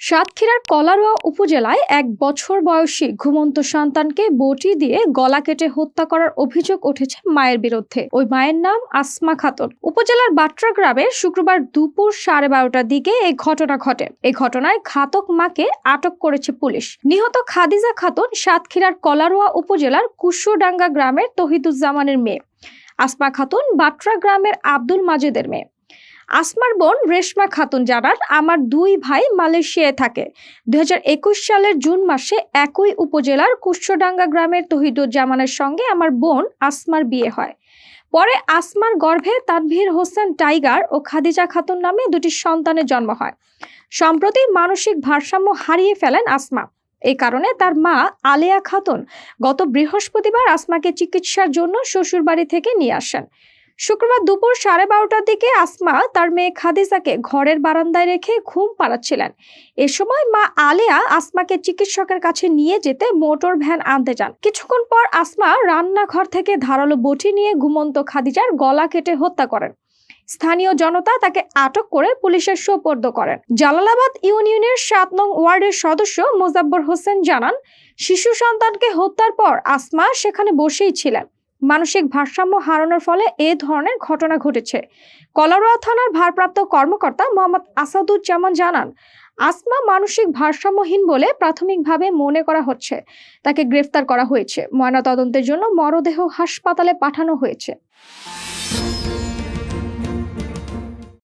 সাতক্ষীরার কলারোয়া উপজেলায় ১ বছর বয়সী ঘুমন্ত সন্তানকে বটি দিয়ে গলা কেটে হত্যা করার অভিযোগ উঠেছে মায়ের বিরুদ্ধে। ওই মায়ের নাম আসমা খাতুন। উপজেলার বাট্রা গ্রামে শুক্রবার দুপুর 12:30টার দিকে এই ঘটনা ঘটে। এই ঘটনায় ঘাতক মাকে আটক করেছে পুলিশ। নিহত খাদিজা খাতুন সাতক্ষীরার কলারোয়া উপজেলার কুশোডাঙ্গা গ্রামের তহিদুজ্জামানের মেয়ে। আসমা খাতুন বাট্রা গ্রামের আব্দুল মাজেদের মেয়ে। আসমার বোন রেশমা খাতুন জানান, আমার দুই ভাই মালয়েশিয়ায় থাকে। 2021 সালের জুন মাসে একই উপজেলার কুশোডাঙ্গা গ্রামের তহিদুজ্জামানের সঙ্গে আমার বোন আসমার বিয়ে হয়। পরে আসমার গর্ভে তানভীর হোসেন টাইগার ও খাদিজা খাতুন নামে দুটি সন্তানের জন্ম হয়। সম্প্রতি মানসিক ভারসাম্য হারিয়ে ফেলেন আসমা। এই কারণে তার মা আলেয়া খাতুন গত বৃহস্পতিবার আসমাকে চিকিৎসার জন্য শ্বশুরবাড়ি থেকে নিয়ে আসেন। শুক্রবার দুপুর 12:30টার দিকে আসমা তার মেয়ে খাদিজাকে ঘরের বারান্দায় রেখে ঘুম পাড়াচ্ছিলেন। এ সময় মা আলেয়া আসমাকে চিকিৎসকের কাছে নিয়ে যেতে মোটর ভ্যান আনতে যান। কিছুক্ষণ পর আসমা রান্নাঘর থেকে ধারালো বটি নিয়ে ঘুমন্ত খাদিজার গলা কেটে হত্যা করেন। স্থানীয় জনতা তাকে আটক করে পুলিশের সোপর্দ করেন। জালালাবাদ ইউনিয়নের 7 নং ওয়ার্ডের সদস্য মোজাব্বর হোসেন জানান, শিশু সন্তানকে হত্যার পর আসমা সেখানে বসেই ছিলেন। মানসিক ভারসাম্য হারানোর ফলে এ ধরনের ঘটনা ঘটেছে। কলারোয়া থানার ভারপ্রাপ্ত কর্মকর্তা মোহাম্মদ আসাদুজ্জামান জানান, আসমা মানসিক ভারসাম্যহীন বলে প্রাথমিকভাবে মনে করা হচ্ছে। তাকে গ্রেফতার করা হয়েছে। ময়নাতদন্তের জন্য মরদেহ হাসপাতালে পাঠানো হয়েছে।